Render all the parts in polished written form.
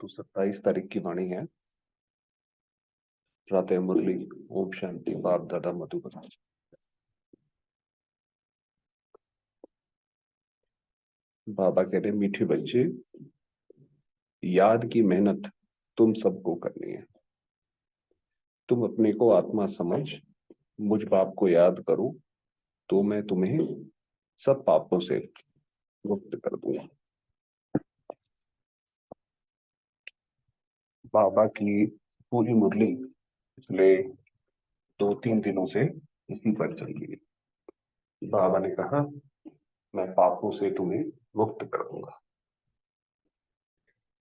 तो 27 तारीख की वाणी है। प्रातः मुरली। ओम शांति। बाप दादा मधुबन। बाबा कह रहे मीठे बच्चे, याद की मेहनत तुम सबको करनी है। तुम अपने को आत्मा समझ मुझ बाप को याद करो तो मैं तुम्हें सब पापों से मुक्त कर दूंगा। बाबा की पूरी मुरली पिछले 2-3 दिनों से इसी पर चल रही है। बाबा ने कहा मैं पापों से तुम्हें मुक्त कर दूंगा।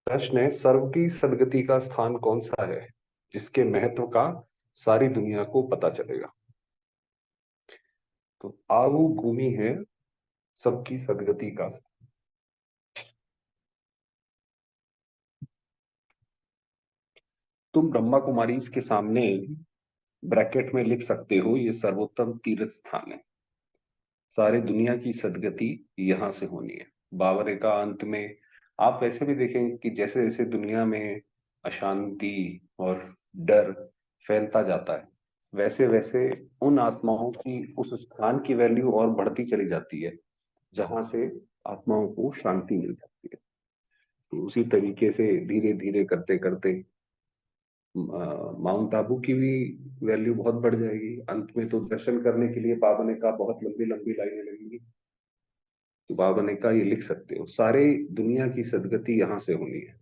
प्रश्न है, सर्व की सदगति का स्थान कौन सा है जिसके महत्व का सारी दुनिया को पता चलेगा? तो आवु भूमि है सबकी सदगति का स्थान। तुम ब्रह्मा कुमारी के सामने ब्रैकेट में लिख सकते हो, ये सर्वोत्तम तीर्थ स्थान है। सारे दुनिया की सदगति यहां से होनी है। बाबा ने कहा अंत में आप वैसे भी देखेंगे कि जैसे जैसे दुनिया में अशांति और डर फैलता जाता है, वैसे वैसे उन आत्माओं की उस स्थान की वैल्यू और बढ़ती चली जाती है जहां से आत्माओं को शांति मिल जाती है। तो उसी तरीके से धीरे धीरे करते करते माउंट आबू की भी वैल्यू बहुत बढ़ जाएगी। अंत में तो दर्शन करने के लिए बाबा ने कहा बहुत लंबी लंबी लाइनें लगेंगी। तो बाबा ने कहा ये लिख सकते हो, सारे दुनिया की सदगति यहां से होनी है।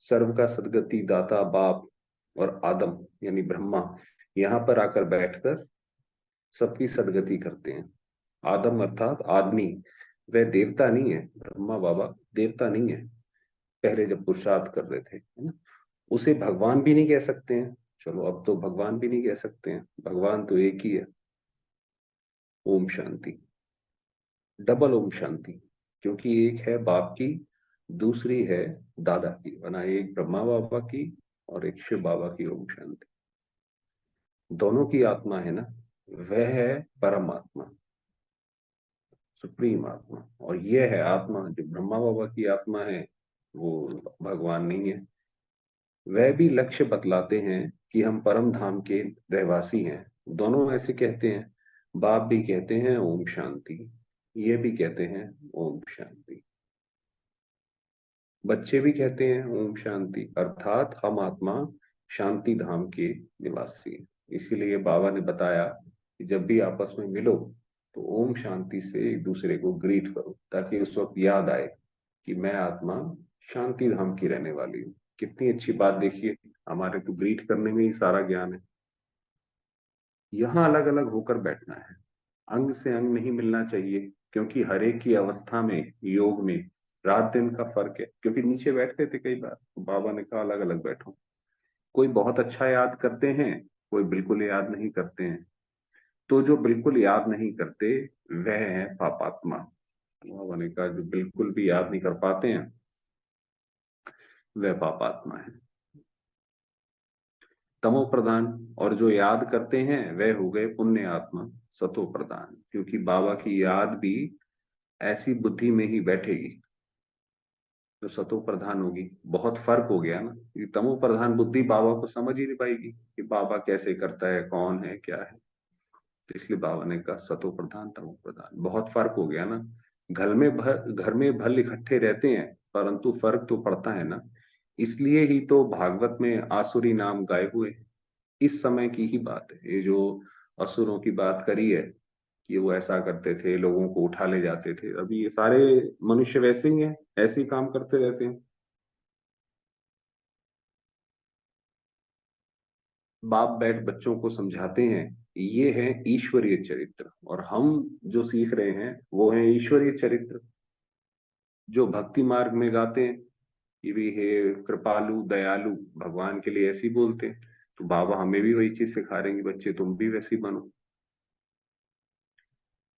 सर्व का सदगति दाता बाप और आदम यानी ब्रह्मा यहाँ पर आकर बैठकर सबकी सदगति करते हैं। आदम अर्थात आदमी, वह देवता नहीं है। ब्रह्मा बाबा देवता नहीं है, पहले जब पुरुषार्थ कर रहे थे, है ना। उसे भगवान भी नहीं कह सकते हैं। चलो अब तो भगवान भी नहीं कह सकते हैं, भगवान तो एक ही है। ओम शांति। डबल ओम शांति, क्योंकि एक है बाप की, दूसरी है दादा की, वरना एक ब्रह्मा बाबा की और एक शिव बाबा की। ओम शांति। दोनों की आत्मा है ना, वह है परमात्मा, सुप्रीम आत्मा। और यह है आत्मा जो ब्रह्मा बाबा की आत्मा है, वो भगवान नहीं है। वह भी लक्ष्य बतलाते हैं कि हम परम धाम के रहवासी हैं। दोनों ऐसे कहते हैं। बाप भी कहते हैं ओम शांति, ये भी कहते हैं ओम शांति। बच्चे भी कहते हैं ओम शांति, अर्थात हम आत्मा शांति धाम के निवासी हैं। इसीलिए बाबा ने बताया कि जब भी आपस में मिलो तो ओम शांति से एक दूसरे को ग्रीट करो, ताकि उस वक्त याद आए कि मैं आत्मा शांति धाम की रहने वाली हूँ। कितनी अच्छी बात देखिए, हमारे तो ग्रीट करने में ही सारा ज्ञान है। यहाँ अलग अलग होकर बैठना है, अंग से अंग नहीं मिलना चाहिए, क्योंकि हर एक की अवस्था में योग में रात दिन का फर्क है। क्योंकि नीचे बैठते थे कई बार, तो बाबा ने कहा अलग अलग बैठो। कोई बहुत अच्छा याद करते हैं, कोई बिल्कुल याद नहीं करते हैं। तो जो बिल्कुल याद नहीं करते वह है पापात्मा। बाबा ने कहा जो बिल्कुल भी याद नहीं कर पाते हैं वह पापात्मा है। तमो प्रधान, और जो याद करते हैं वह हो गए पुण्य आत्मा, सतो प्रधान। क्योंकि बाबा की याद भी ऐसी बुद्धि में ही बैठेगी जो सतो प्रधान होगी। बहुत फर्क हो गया ना, ये तमो प्रधान बुद्धि बाबा को समझ ही नहीं पाएगी कि बाबा कैसे करता है, कौन है, क्या है। तो इसलिए बाबा ने कहा सतो प्रधान तमो प्रधान, बहुत फर्क हो गया ना। घर में भल इकट्ठे रहते हैं, परंतु फर्क तो पड़ता है ना। इसलिए ही तो भागवत में आसुरी नाम गाए हुए। इस समय की ही बात है, ये जो असुरों की बात करी है कि वो ऐसा करते थे, लोगों को उठा ले जाते थे, अभी ये सारे मनुष्य वैसे ही हैं, ऐसे ही काम करते रहते हैं। बाप बैठ बच्चों को समझाते हैं, ये है ईश्वरीय चरित्र, और हम जो सीख रहे हैं वो है ईश्वरीय चरित्र। जो भक्ति मार्ग में गाते हैं कि भी हे कृपालु दयालु, भगवान के लिए ऐसे ही बोलते हैं। तो बाबा हमें भी वही चीज सिखा रहे हैं कि बच्चे तुम भी वैसे ही बनो।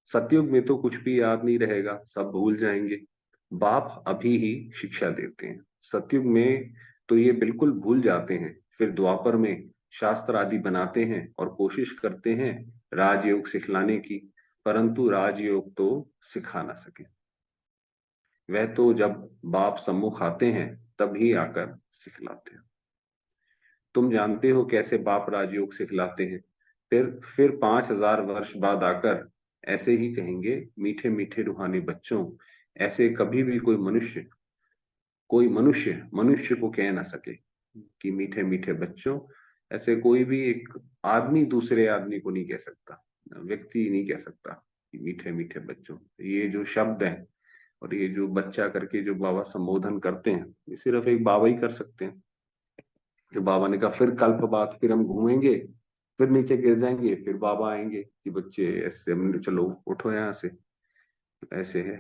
सतयुग में तो कुछ भी याद नहीं रहेगा, सब भूल जाएंगे। बाप अभी ही शिक्षा देते हैं। सतयुग में तो ये बिल्कुल भूल जाते हैं, फिर द्वापर में शास्त्र आदि बनाते हैं और कोशिश करते हैं राजयोग सिखलाने की, परंतु राजयोग तो सिखा ना सके। वह तो जब बाप सम्मुख आते हैं तभी आकर सिखलाते हैं। तुम जानते हो कैसे बाप राजयोग सिखलाते हैं। फिर 5,000 वर्ष बाद आकर ऐसे ही कहेंगे, मीठे मीठे रूहानी बच्चों। ऐसे कभी भी कोई मनुष्य को कह ना सके कि मीठे मीठे बच्चों। ऐसे कोई भी एक आदमी दूसरे आदमी को नहीं कह सकता, व्यक्ति नहीं कह सकता कि मीठे मीठे बच्चों। ये जो शब्द हैं और ये जो बच्चा करके जो बाबा संबोधन करते हैं, ये सिर्फ एक बाबा ही कर सकते हैं। कि बाबा ने कहा फिर कल्प बाद फिर हम घूमेंगे, फिर नीचे गिर जाएंगे, फिर बाबा आएंगे कि बच्चे ऐसे चलो उठो यहाँ से। ऐसे है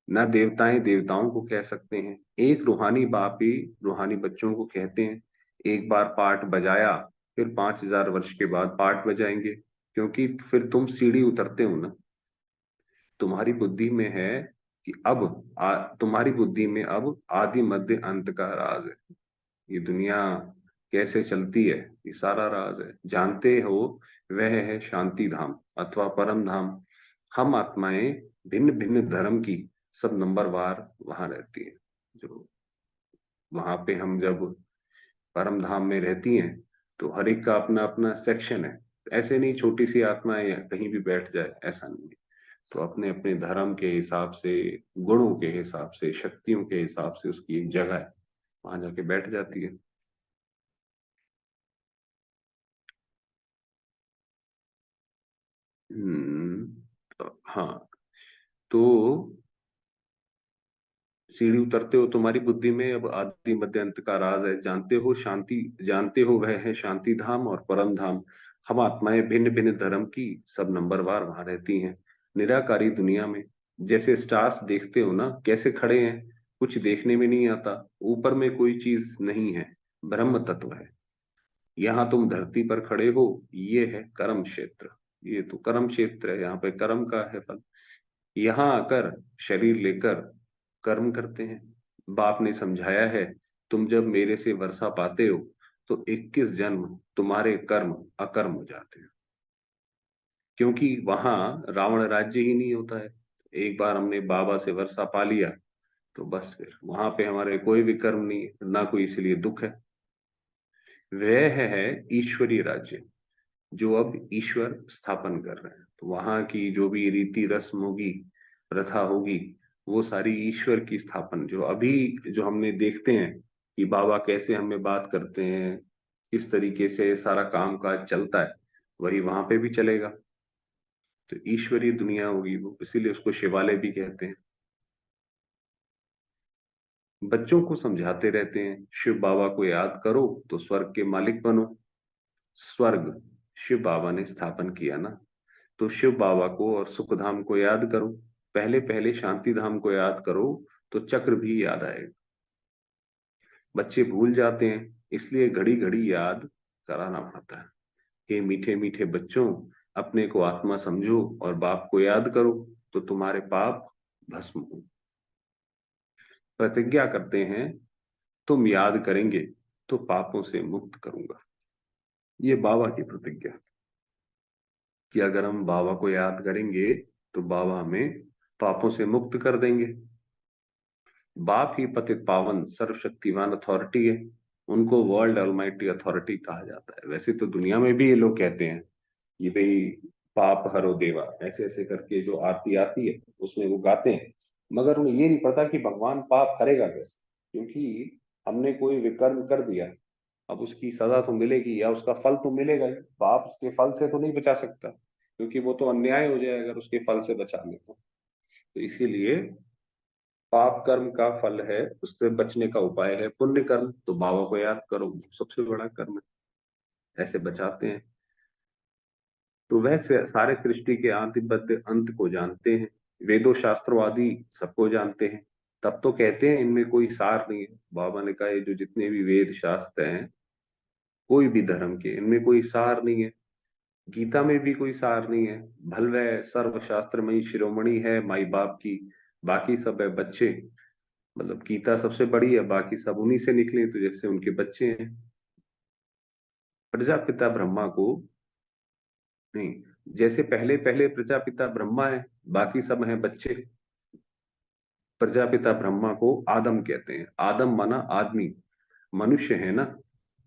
ना, देवताएं देवताओं को कह सकते हैं, एक रूहानी बाप ही रूहानी बच्चों को कहते हैं। एक बार पाठ बजाया, फिर 5,000 वर्ष के बाद पाठ बजाएंगे, क्योंकि फिर तुम सीढ़ी उतरते हो ना। तुम्हारी बुद्धि में है कि तुम्हारी बुद्धि में अब आदि मध्य अंत का राज है। ये दुनिया कैसे चलती है, ये सारा राज है, जानते हो। वह है शांति धाम अथवा परम धाम। हम आत्माएं भिन्न भिन्न धर्म की सब नंबरवार वहां रहती है। जो वहां पे हम जब परम धाम में रहती हैं, तो हर एक का अपना अपना सेक्शन है। ऐसे नहीं छोटी सी आत्मा है कहीं भी बैठ जाए, ऐसा नहीं है। तो अपने अपने धर्म के हिसाब से, गुणों के हिसाब से, शक्तियों के हिसाब से उसकी एक जगह है, वहां जाके बैठ जाती है। हाँ, तो सीढ़ी उतरते हो, तुम्हारी बुद्धि में अब आदि मध्य अंत का राज है। जानते हो वह है शांति धाम और परम धाम। हम आत्माएं भिन्न भिन्न धर्म की सब नंबरवार वहां रहती हैं, निराकारी दुनिया में। जैसे स्टार्स देखते हो ना, कैसे खड़े हैं, कुछ देखने में नहीं आता, ऊपर में कोई चीज नहीं है, ब्रह्म तत्व है। यहाँ तुम धरती पर खड़े हो, ये है कर्म क्षेत्र। ये तो कर्म क्षेत्र है, यहाँ पे कर्म का है फल। यहाँ आकर शरीर लेकर कर्म करते हैं। बाप ने समझाया है, तुम जब मेरे से वर्षा पाते हो तो 21 जन्म तुम्हारे कर्म अकर्म हो जाते हैं, क्योंकि वहां रावण राज्य ही नहीं होता है। एक बार हमने बाबा से वर्षा पा लिया तो बस फिर वहां पे हमारे कोई भी कर्म नहीं है, ना कोई इसलिए दुख है। वह है ईश्वरीय राज्य, जो अब ईश्वर स्थापन कर रहे हैं। तो वहां की जो भी रीति रस्म होगी, प्रथा होगी, वो सारी ईश्वर की स्थापन, जो अभी जो हमने देखते हैं कि बाबा कैसे हमें बात करते हैं, किस तरीके से सारा काम काज चलता है, वही वहां पे भी चलेगा। तो ईश्वरीय दुनिया होगी वो, इसीलिए उसको शिवालय भी कहते हैं। बच्चों को समझाते रहते हैं, शिव बाबा को याद करो तो स्वर्ग के मालिक बनो। स्वर्ग शिव बाबा ने स्थापन किया ना, तो शिव बाबा को और सुखधाम को याद करो। पहले पहले शांति धाम को याद करो तो चक्र भी याद आएगा। बच्चे भूल जाते हैं, इसलिए घड़ी घड़ी याद कराना पड़ता है। हे मीठे मीठे बच्चों, अपने को आत्मा समझो और बाप को याद करो, तो तुम्हारे पाप भस्म हो। प्रतिज्ञा करते हैं, तुम याद करेंगे तो पापों से मुक्त करूंगा। ये बाबा की प्रतिज्ञा कि अगर हम बाबा को याद करेंगे तो बाबा हमें पापों से मुक्त कर देंगे। बाप ही पतित पावन सर्वशक्तिमान अथॉरिटी है। उनको वर्ल्ड ऑलमाइटी अथॉरिटी कहा जाता है। वैसे तो दुनिया में भी ये लोग कहते हैं ये भाई पाप हरो देवा, ऐसे ऐसे करके जो आरती आती है उसमें वो गाते हैं। मगर उन्हें ये नहीं पता कि भगवान पाप हरेगा कैसे, क्योंकि हमने कोई विकर्म कर दिया, अब उसकी सजा तो मिलेगी या उसका फल तो मिलेगा ही। पाप उसके फल से तो नहीं बचा सकता, क्योंकि वो तो अन्याय हो जाए अगर उसके फल से बचा ले तो इसीलिए पाप कर्म का फल है, उससे बचने का उपाय है पुण्य कर्म। तो बाबा को याद करो, सबसे बड़ा कर्म है, ऐसे बचाते हैं। तो वह सारे सृष्टि के आदि मध्य अंत को जानते हैं, वेदों शास्त्रों आदि सबको जानते हैं। तब तो कहते हैं इनमें कोई सार नहीं है। बाबा ने कहा ये जो जितने भी वेद शास्त्र हैं, कोई भी धर्म के, इनमें कोई सार नहीं है। गीता में भी कोई सार नहीं है। भल वह सर्वशास्त्रमयी शिरोमणि है माई बाप की, बाकी सब है बच्चे। मतलब गीता सबसे बड़ी है, बाकी सब उन्हीं से निकले, तो जैसे उनके बच्चे हैं। प्रजापिता ब्रह्मा को नहीं, जैसे पहले पहले प्रजापिता ब्रह्मा है, बाकी सब हैं बच्चे। प्रजापिता ब्रह्मा को आदम कहते हैं। आदम माना आदमी, मनुष्य है ना,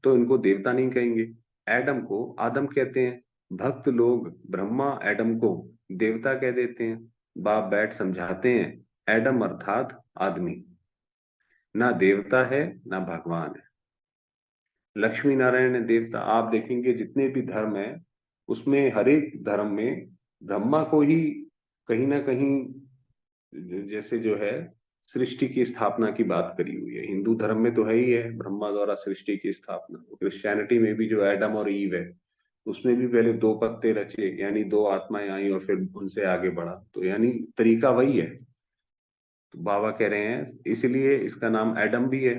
तो इनको देवता नहीं कहेंगे। एडम को आदम कहते हैं। भक्त लोग ब्रह्मा एडम को देवता कह देते हैं। बाप बैठ समझाते हैं, एडम अर्थात आदमी ना देवता है ना भगवान है। लक्ष्मी नारायण है देवता। आप देखेंगे जितने भी धर्म है उसमें हर एक धर्म में ब्रह्मा को ही कहीं ना कहीं जैसे जो है सृष्टि की स्थापना की बात करी हुई है। हिंदू धर्म में तो है ही है ब्रह्मा द्वारा सृष्टि की स्थापना। क्रिश्चियनिटी में भी जो एडम और ईव है उसमें भी पहले दो पत्ते रचे, यानी दो आत्माएं आई और फिर उनसे आगे बढ़ा, तो यानी तरीका वही है। तो बाबा कह रहे हैं इसलिए इसका नाम एडम भी है।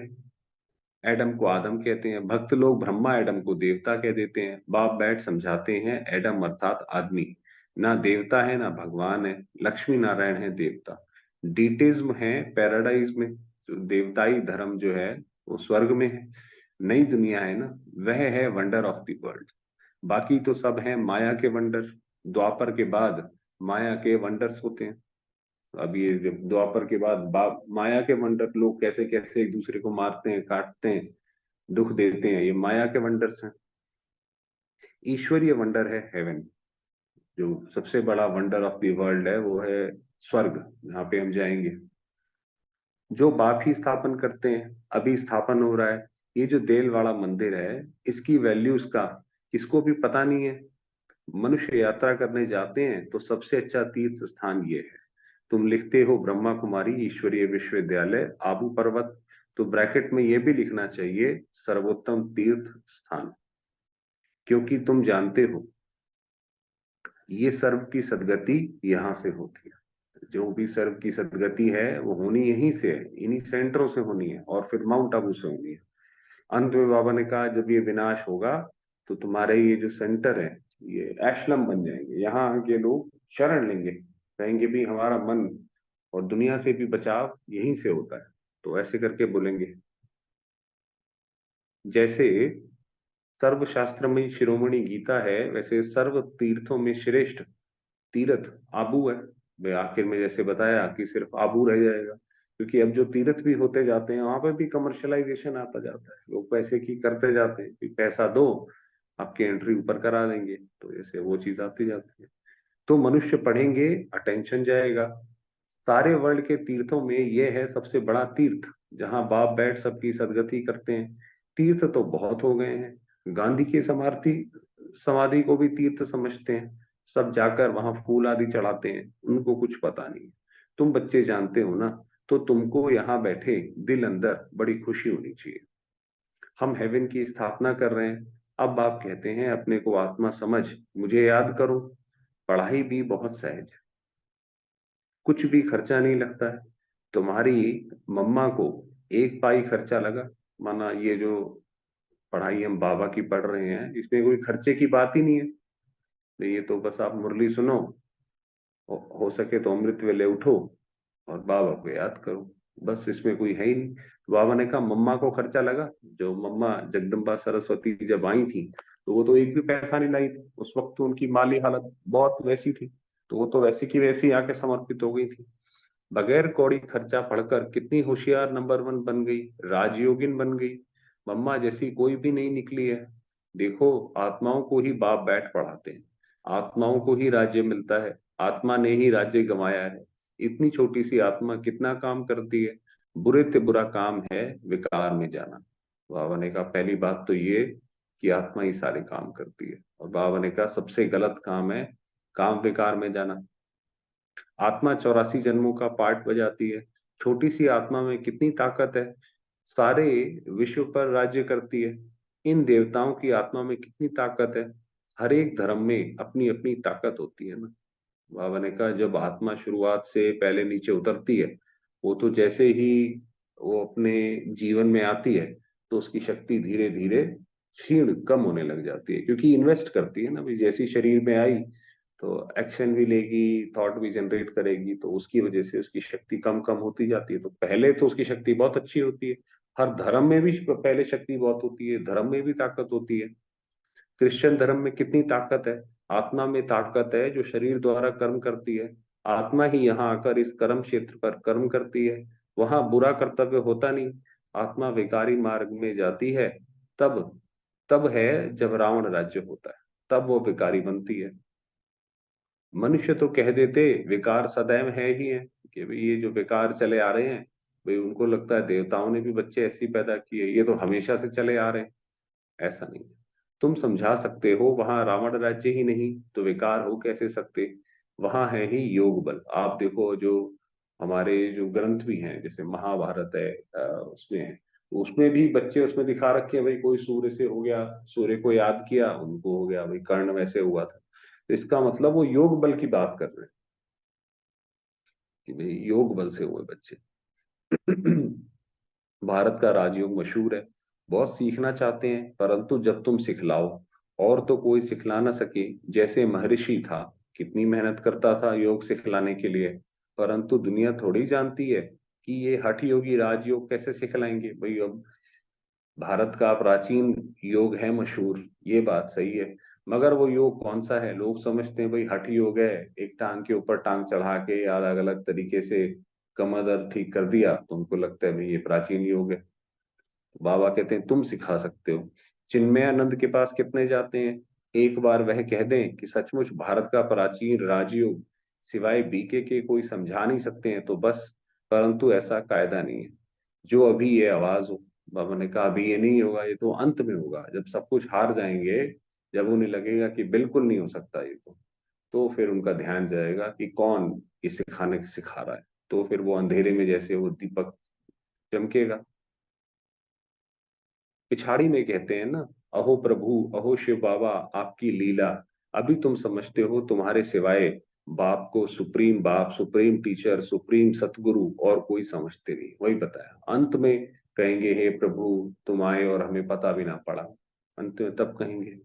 एडम को आदम कहते हैं। भक्त लोग ब्रह्मा एडम को देवता कह देते हैं। बाप बैठ समझाते हैं, एडम अर्थात आदमी ना देवता है ना भगवान है। लक्ष्मी नारायण है देवता। डीटिज्म है पैराडाइज में, जो देवताई धर्म जो है वो स्वर्ग में है। नई दुनिया है ना, वह है वंडर ऑफ द वर्ल्ड। बाकी तो सब है माया के वंडर। द्वापर के बाद माया के वंडर्स होते हैं। अब ये जब द्वापर के बाद माया के वंडर, लोग कैसे कैसे एक दूसरे को मारते हैं, काटते हैं, दुख देते हैं, ये माया के वंडर्स हैं। ईश्वरीय वंडर है हेवन। जो सबसे बड़ा वंडर ऑफ द वर्ल्ड है वो है स्वर्ग, जहाँ पे हम जाएंगे। जो बाप ही स्थापन करते हैं। अभी स्थापन हो रहा है। ये जो देल वाला मंदिर है इसकी वैल्यूज का किसको भी पता नहीं है। मनुष्य यात्रा करने जाते हैं तो सबसे अच्छा तीर्थ स्थान ये है। तुम लिखते हो ब्रह्मा कुमारी ईश्वरीय विश्वविद्यालय आबू पर्वत, तो ब्रैकेट में ये भी लिखना चाहिए सर्वोत्तम तीर्थ स्थान। क्योंकि तुम जानते हो ये सर्व की सदगति यहाँ से होती है। जो भी सर्व की सदगति है वो होनी यहीं से है, इन्हीं सेंटरों से होनी है और फिर माउंट आबू से होनी है। अंत में बाबा ने कहा जब ये विनाश होगा तो तुम्हारे ये जो सेंटर है ये एशलम बन जाएंगे। यहाँ के लोग शरण लेंगे, कहेंगे भी हमारा मन और दुनिया से भी बचाव यहीं से होता है। तो ऐसे करके बोलेंगे। जैसे सर्व शास्त्र में शिरोमणि गीता है, वैसे सर्व तीर्थों में श्रेष्ठ तीर्थ आबू है। वे आखिर में जैसे बताया कि सिर्फ आबू रह जाएगा, क्योंकि अब जो तीर्थ भी होते जाते हैं वहां पर भी कमर्शलाइजेशन आता जाता है। लोग पैसे की करते जाते हैं कि पैसा दो आपकी एंट्री ऊपर करा देंगे, तो जैसे वो चीज आती जाती है। तो मनुष्य पढ़ेंगे, अटेंशन जाएगा। सारे वर्ल्ड के तीर्थों में ये है सबसे बड़ा तीर्थ, जहां बाप बैठ सबकी सदगति करते हैं। तीर्थ तो बहुत हो गए हैं। गांधी की समाधि समाधि को भी तीर्थ समझते हैं। सब जाकर वहां फूल आदि चढ़ाते हैं, उनको कुछ पता नहीं। तुम बच्चे जानते हो ना, तो तुमको यहाँ बैठे दिल अंदर बड़ी खुशी होनी चाहिए। हम हेवन की स्थापना कर रहे हैं। अब आप कहते हैं अपने को आत्मा समझ, मुझे याद करो। पढ़ाई भी बहुत सहज है, कुछ भी खर्चा नहीं लगता है। तुम्हारी मम्मा को एक पाई खर्चा लगा, माना ये जो पढ़ाई हम बाबा की पढ़ रहे हैं इसमें कोई खर्चे की बात ही नहीं है। तो ये तो बस आप मुरली सुनो, हो सके तो अमृत वेले उठो और बाबा को याद करो, बस इसमें कोई है ही नहीं। तो बाबा ने कहा मम्मा को खर्चा लगा। जो मम्मा जगदम्बा सरस्वती जब आई थी तो वो तो एक भी पैसा नहीं लाई थी। उस वक्त तो उनकी माली हालत बहुत वैसी थी, तो वो तो वैसी की वैसी आके समर्पित हो गई थी। बगैर कौड़ी खर्चा पढ़कर कितनी होशियार नंबर 1 बन गई, राजयोगिन बन गई। मम्मा जैसी कोई भी नहीं निकली है। देखो आत्माओं को ही बाप बैठ पढ़ाते हैं, आत्माओं को ही राज्य मिलता है। आत्मा ने ही राज्य गंवाया है। इतनी छोटी सी आत्मा कितना काम करती है। बुरे से बुरा काम है विकार में जाना। बाबा ने कहा पहली बात तो ये कि आत्मा ही सारे काम करती है, और बाबा ने कहा सबसे गलत काम है काम विकार में जाना। आत्मा 84 जन्मों का पार्ट बजाती है। छोटी सी आत्मा में कितनी ताकत है, सारे विश्व पर राज्य करती है। इन देवताओं की आत्मा में कितनी ताकत है। हर एक धर्म में अपनी अपनी ताकत होती है ना। बाबा ने कहा जब आत्मा शुरुआत से पहले नीचे उतरती है, वो तो जैसे ही वो अपने जीवन में आती है तो उसकी शक्ति धीरे धीरे क्षीण कम होने लग जाती है, क्योंकि इन्वेस्ट करती है ना भाई। जैसी शरीर में आई तो एक्शन भी लेगी, थॉट भी जनरेट करेगी, तो उसकी वजह से उसकी शक्ति कम कम होती जाती है। तो पहले तो उसकी शक्ति बहुत अच्छी होती है। हर धर्म में भी पहले शक्ति बहुत होती है, धर्म में भी ताकत होती है। क्रिश्चियन धर्म में कितनी ताकत है, आत्मा में ताकत है जो शरीर द्वारा कर्म करती है। आत्मा ही यहाँ आकर इस कर्म क्षेत्र पर कर्म करती है। वहां बुरा कर्तव्य होता नहीं। आत्मा विकारी मार्ग में जाती है। तब तब है जब रावण राज्य होता है, तब वो विकारी बनती है। मनुष्य तो कह देते विकार सदैव है ही है, कि भाई ये जो विकार चले आ रहे हैं, भाई उनको लगता है देवताओं ने भी बच्चे ऐसे ही पैदा किए, ये तो हमेशा से चले आ रहे हैं। ऐसा नहीं है। तुम समझा सकते हो वहां रावण राज्य ही नहीं तो विकार हो कैसे सकते। वहां है ही योग बल। आप देखो जो हमारे जो ग्रंथ भी हैं, जैसे महाभारत है, उसमें है, उसमें भी बच्चे उसमें दिखा रखे हैं, भाई कोई सूर्य से हो गया, सूर्य को याद किया उनको हो गया, भाई कर्ण वैसे हुआ था। तो इसका मतलब वो योग बल की बात कर रहे हैं कि भाई योग बल से हुए बच्चे। भारत का राजयोग मशहूर है। बहुत सीखना चाहते हैं, परंतु जब तुम सिखलाओ और तो कोई सिखला ना सके। जैसे महर्षि था, कितनी मेहनत करता था योग सिखलाने के लिए, परंतु दुनिया थोड़ी जानती है कि ये हठ योगी राजयोग कैसे सिखलाएंगे। भाई अब भारत का प्राचीन योग है मशहूर, ये बात सही है, मगर वो योग कौन सा है। लोग समझते हैं भाई हठ योग है, एक टांग के ऊपर टांग चढ़ा के या अलग अलग तरीके से कमर दर्द ठीक कर दिया, तो उनको लगता है भाई ये प्राचीन योग है। बाबा कहते हैं तुम सिखा सकते हो। चिन्मयानंद के पास कितने जाते हैं, एक बार वह कह दें कि सचमुच भारत का प्राचीन राजयोग सिवाय बीके के कोई समझा नहीं सकते हैं तो बस। परंतु ऐसा कायदा नहीं है जो अभी ये आवाज हो। बाबा ने कहा अभी ये नहीं होगा, ये तो अंत में होगा, जब सब कुछ हार जाएंगे, जब उन्हें लगेगा कि बिल्कुल नहीं हो सकता ये तो फिर उनका ध्यान जाएगा कि कौन ये सिखाने सिखा रहा है। तो फिर वो अंधेरे में जैसे वो दीपक चमकेगा। पिछाड़ी में कहते हैं ना, अहो प्रभु अहो शिव बाबा आपकी लीला, अभी तुम समझते हो तुम्हारे सिवाय बाप को सुप्रीम बाप, सुप्रीम टीचर, सुप्रीम सतगुरु और कोई समझते नहीं। वही बताया अंत में कहेंगे हे प्रभु तुम आए और हमें पता भी ना पड़ा। अंत में तब कहेंगे।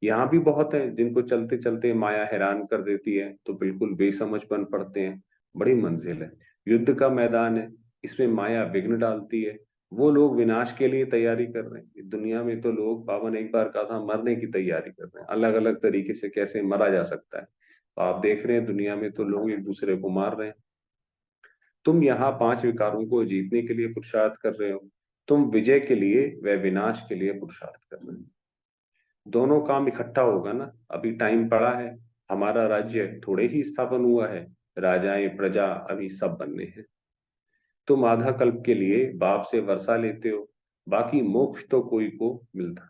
यहाँ भी बहुत है जिनको चलते चलते माया हैरान कर देती है तो बिल्कुल बेसमझ बन पड़ते हैं। बड़ी मंजिल है, युद्ध का मैदान है, इसमें माया विघ्न डालती है। वो लोग विनाश के लिए तैयारी कर रहे हैं। दुनिया में तो लोग, बाबा ने एक बार कहा था, मरने की तैयारी कर रहे हैं, अलग अलग तरीके से कैसे मरा जा सकता है। तो आप देख रहे हैं दुनिया में तो लोग एक दूसरे को मार रहे हैं। तुम यहाँ पांच विकारों को जीतने के लिए पुरुषार्थ कर रहे हो। तुम विजय के लिए व विनाश के लिए पुरुषार्थ कर रहे हो। दोनों काम इकट्ठा होगा ना। अभी टाइम पड़ा है, हमारा राज्य थोड़े ही स्थापन हुआ है, राजाएं प्रजा अभी सब बनने हैं। तुम आधा कल्प के लिए बाप से वर्षा लेते हो, बाकी मोक्ष तो कोई को मिलता।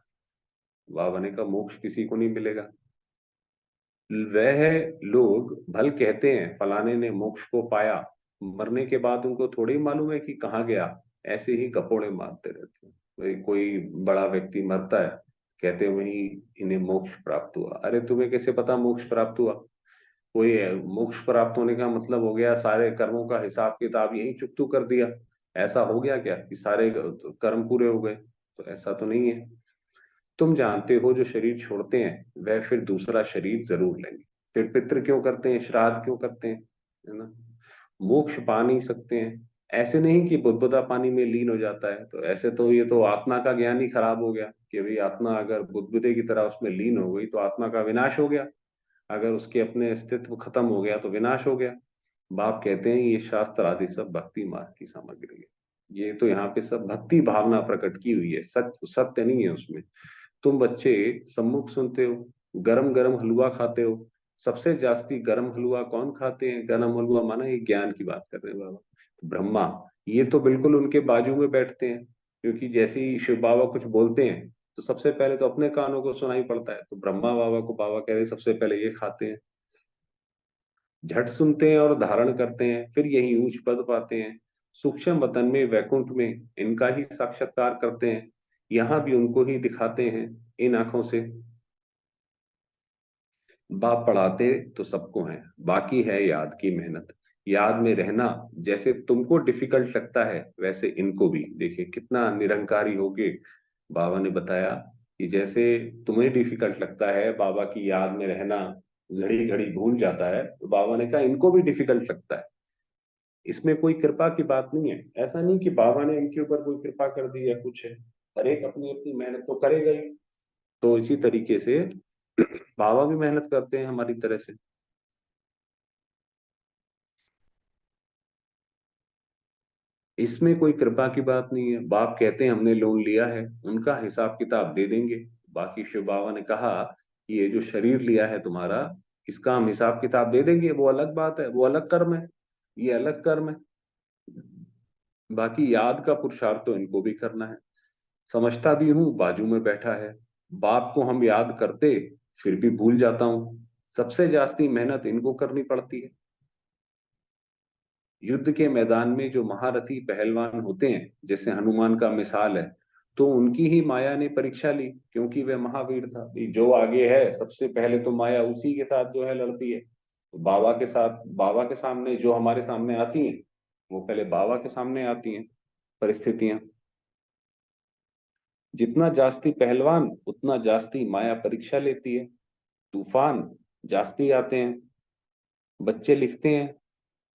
बाबा ने कहा मोक्ष किसी को नहीं मिलेगा। वह लोग भल कहते हैं फलाने ने मोक्ष को पाया, मरने के बाद उनको थोड़ी ही मालूम है कि कहाँ गया। ऐसे ही गपोड़े मारते रहते हैं। कोई बड़ा व्यक्ति मरता है, कहते हैं वही इन्हें मोक्ष प्राप्त हुआ। अरे तुम्हें कैसे पता मोक्ष प्राप्त हुआ। कोई मोक्ष प्राप्त होने का मतलब हो गया सारे कर्मों का हिसाब किताब यही चुकतू कर दिया। ऐसा हो गया क्या कि सारे कर्म पूरे हो गए। तो ऐसा तो नहीं है। तुम जानते हो जो शरीर छोड़ते हैं वह फिर दूसरा शरीर जरूर लेंगे। फिर पितृ क्यों करते हैं, श्राद्ध क्यों करते हैं, है ना। मोक्ष पा नहीं सकते हैं। ऐसे नहीं कि बुदबुदा पानी में लीन हो जाता है, तो ऐसे तो ये तो आत्मा का ज्ञान ही खराब हो गया कि भाई आत्मा अगर बुदबुदे की तरह उसमें लीन हो गई तो आत्मा का विनाश हो गया। अगर उसके अपने अस्तित्व खत्म हो गया तो विनाश हो गया। बाप कहते हैं ये शास्त्र आदि सब भक्ति मार्ग की सामग्री है। ये तो यहाँ पे सब भक्ति भावना प्रकट की हुई है, सत्य सत्य नहीं है उसमें। तुम बच्चे सम्मुख सुनते हो, गरम गरम हलवा खाते हो। सबसे जास्ती गरम हलवा कौन खाते हैं, गरम हलवा माना ये ज्ञान की बात कर रहे हैं बाबा। ब्रह्मा, ये तो बिल्कुल उनके बाजू में बैठते हैं, क्योंकि जैसे ही शिव बाबा कुछ बोलते हैं तो सबसे पहले तो अपने कानों को सुनाई पड़ता है। तो ब्रह्मा बाबा को बाबा कह रहे हैं सबसे पहले ये खाते हैं। झट सुनते हैं और धारण करते हैं, फिर यही ऊंच पद पाते हैं। सूक्ष्म वतन में वैकुंठ में इनका ही साक्षात्कार करते हैं। यहाँ भी उनको ही दिखाते हैं इन आंखों से। बाप पढ़ाते तो सबको है, बाकी है याद की मेहनत। याद में रहना जैसे तुमको डिफिकल्ट लगता है वैसे इनको भी। देखिए कितना निरंकारी होके बाबा ने बताया कि जैसे तुम्हें डिफिकल्ट लगता है बाबा की याद में रहना, घड़ी घड़ी भूल जाता है, तो बाबा ने कहा इनको भी डिफिकल्ट लगता है। इसमें कोई कृपा की बात नहीं है। ऐसा नहीं कि बाबा ने इनके ऊपर कोई कृपा कर दी या कुछ है। हर एक अपनी अपनी मेहनत तो करेगा ही। तो इसी तरीके से बाबा भी मेहनत करते हैं हमारी तरह से। इसमें कोई कृपा की बात नहीं है। बाप कहते हैं हमने लोन लिया है, उनका हिसाब किताब दे देंगे। बाकी शिव बाबा ने कहा कि ये जो शरीर लिया है तुम्हारा, इसका हम हिसाब किताब दे देंगे, वो अलग बात है, वो अलग कर्म है, ये अलग कर्म है। बाकी याद का पुरुषार्थ तो इनको भी करना है। समझता भी हूं, बाजू में बैठा है। बाप को हम याद करते, फिर भी भूल जाता हूं। सबसे जास्ती मेहनत इनको करनी पड़ती है। युद्ध के मैदान में जो महारथी पहलवान होते हैं, जैसे हनुमान का मिसाल है, तो उनकी ही माया ने परीक्षा ली, क्योंकि वह महावीर था। जो आगे है सबसे पहले तो माया उसी के साथ जो है लड़ती है। तो बाबा के साथ, बाबा के सामने जो हमारे सामने आती हैं, वो पहले बाबा के सामने आती हैं परिस्थितियां। जितना जास्ती पहलवान, उतना जास्ती माया परीक्षा लेती है। तूफान जास्ती आते हैं। बच्चे लिखते हैं,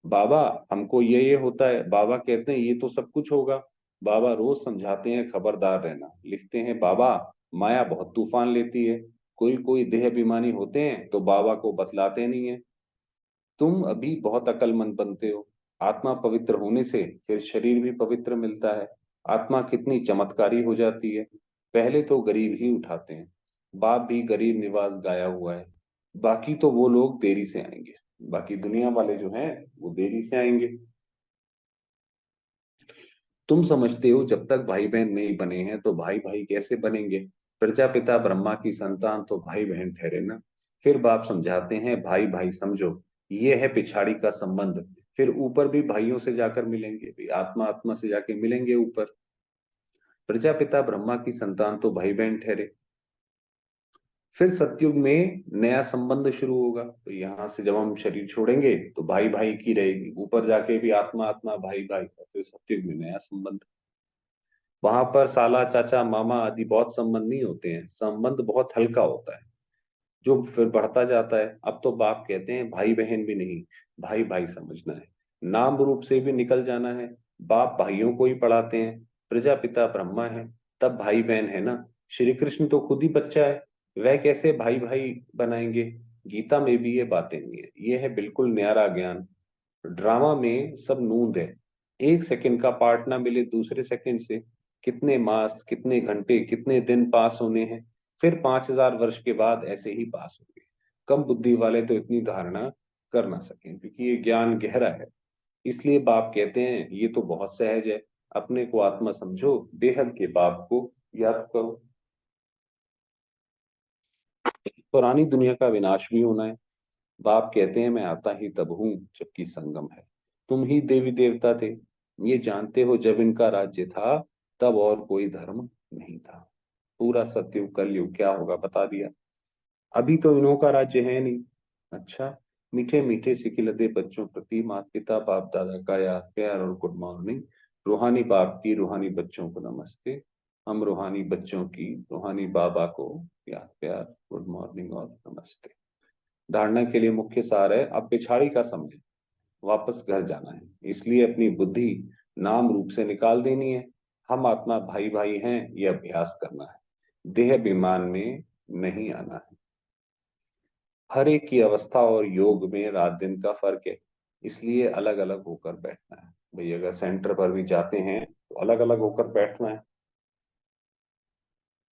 बाबा हमको ये होता है। बाबा कहते हैं ये तो सब कुछ होगा। बाबा रोज समझाते हैं खबरदार रहना। लिखते हैं, बाबा माया बहुत तूफान लेती है। कोई कोई देह अभिमानी होते हैं तो बाबा को बतलाते नहीं है। तुम अभी बहुत अक्लमंद बनते हो। आत्मा पवित्र होने से फिर शरीर भी पवित्र मिलता है। आत्मा कितनी चमत्कारी हो जाती है। पहले तो गरीब ही उठाते हैं। बाप भी गरीब निवास गाया हुआ है। बाकी तो वो लोग देरी से आएंगे। बाकी दुनिया वाले जो हैं वो देरी से आएंगे। तुम समझते हो जब तक भाई बहन नहीं बने हैं तो भाई भाई कैसे बनेंगे। प्रजापिता ब्रह्मा की संतान तो भाई बहन ठहरे ना। फिर बाप समझाते हैं, भाई भाई समझो, ये है पिछाड़ी का संबंध। फिर ऊपर भी भाइयों से जाकर मिलेंगे भी, आत्मा आत्मा से जाके मिलेंगे ऊपर। प्रजापिता ब्रह्मा की संतान तो भाई बहन ठहरे। फिर सतयुग में नया संबंध शुरू होगा। तो यहाँ से जब हम शरीर छोड़ेंगे तो भाई भाई की रहेगी, ऊपर जाके भी आत्मा आत्मा भाई भाई, और फिर सतयुग में नया संबंध। वहां पर साला चाचा मामा आदि बहुत संबंध नहीं होते हैं, संबंध बहुत हल्का होता है, जो फिर बढ़ता जाता है। अब तो बाप कहते हैं भाई बहन भी नहीं, भाई भाई समझना है। नाम रूप से भी निकल जाना है। बाप भाइयों को ही पढ़ाते हैं। प्रजापिता ब्रह्मा है, तब भाई बहन है ना। श्री कृष्ण तो खुद ही बच्चा है, वह कैसे भाई भाई बनाएंगे। गीता में भी ये बातें नहीं है। ये है बिल्कुल न्यारा ज्ञान। ड्रामा में सब नूंद है। एक सेकंड का पार्ट ना मिले दूसरे सेकंड से, कितने मास, कितने घंटे, कितने दिन पास होने हैं। फिर 5,000 वर्ष के बाद ऐसे ही पास होंगे। कम बुद्धि वाले तो इतनी धारणा कर ना सकें, क्योंकि ये ज्ञान गहरा है। इसलिए बाप कहते हैं ये तो बहुत सहज है। अपने को आत्मा समझो, बेहद के बाप को याद करो। पुरानी दुनिया का विनाश भी होना है। बाप कहते हैं मैं आता ही तब हूं जबकि संगम है। तुम ही देवी देवता थे, ये जानते हो जब इनका राज्य था, तब और कोई धर्म नहीं था। पूरा सत्युग कलयुग क्या होगा बता दिया। अभी तो इन्हों का राज्य है नहीं। अच्छा, मीठे मीठे सिकिलते बच्चों प्रति माता पिता बाप दादा का याद प्यार और गुड मॉर्निंग। रूहानी बाप की रूहानी बच्चों को नमस्ते। हम रूहानी बच्चों की रूहानी बाबा को याद प्यार गुड मॉर्निंग और नमस्ते। धारणा के लिए मुख्य सार है, अब पिछाड़ी का समय, वापस घर जाना है। इसलिए अपनी बुद्धि नाम रूप से निकाल देनी है। हम आत्मा भाई भाई हैं, ये अभ्यास करना है। देह अभिमान में नहीं आना है। हर एक की अवस्था और योग में रात दिन का फर्क है। इसलिए अलग अलग होकर बैठना है। भाई अगर सेंटर पर भी जाते हैं तो अलग अलग होकर बैठना है।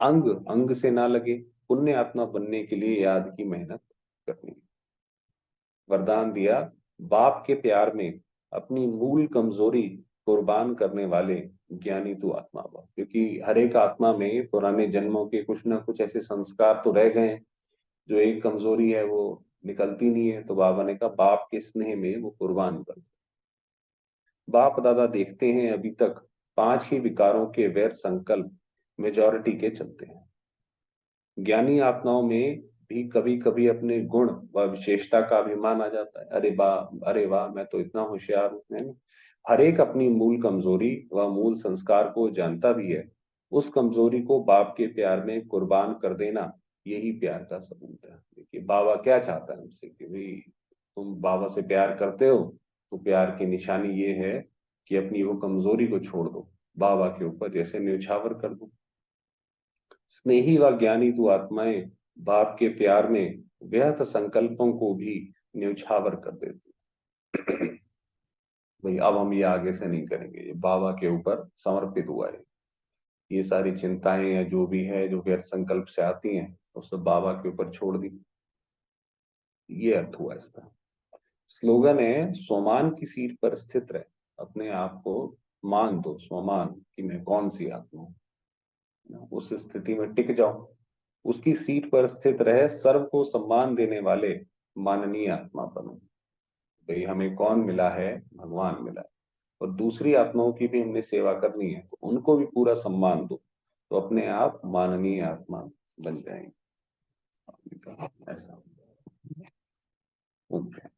अंग अंग से ना लगे। पुण्य आत्मा बनने के लिए याद की मेहनत करनी है। वरदान दिया, बाप के प्यार में अपनी मूल कमजोरी कुर्बान करने वाले ज्ञानी तू आत्मा बन। क्योंकि हर एक आत्मा में पुराने जन्मों के कुछ ना कुछ ऐसे संस्कार तो रह गए हैं, जो एक कमजोरी है वो निकलती नहीं है। तो बाबा ने कहा बाप के स्नेह में वो कुर्बान कर। बाप दादा देखते हैं अभी तक 5 ही विकारों के वैर संकल्प मेजॉरिटी के चलते हैं। ज्ञानी आत्माओं में भी कभी कभी अपने गुण व विशेषता का अभिमान आ जाता है। अरे वाह मैं तो इतना होशियार हूं, है ना। हर एक अपनी मूल कमजोरी व मूल संस्कार को जानता भी है। उस कमजोरी को बाप के प्यार में कुर्बान कर देना, यही प्यार का सबूत है। देखिए बाबा क्या चाहता है हमसे कि भाई तुम बाबा से प्यार करते हो, तो प्यार की निशानी ये है कि अपनी वो कमजोरी को छोड़ दो, बाबा के ऊपर जैसे न्यौछावर कर दो। स्नेही व ज्ञानी तू आत्माएं बाप के प्यार में व्यर्थ संकल्पों को भी न्यौछावर कर देती। भाई अब हम ये आगे से नहीं करेंगे, ये बाबा के ऊपर समर्पित हुआ है। ये सारी चिंताएं या जो भी है जो व्यर्थ संकल्प से आती हैं तो सब बाबा के ऊपर छोड़ दी। ये अर्थ हुआ इसका। स्लोगन है, स्वमान की सीट पर स्थित रहे, अपने आप को मान दो स्वमान कि मैं कौन सी आत्मा हूं, उस स्थिति में टिक जाओ। उसकी सीट पर स्थित रहे, सर्व को सम्मान देने वाले माननीय आत्मा बनो। भाई हमें कौन मिला है? भगवान मिला है। और दूसरी आत्माओं की भी हमने सेवा करनी है तो उनको भी पूरा सम्मान दो, तो अपने आप माननीय आत्मा बन जाएंगे। ऐसा। ओके।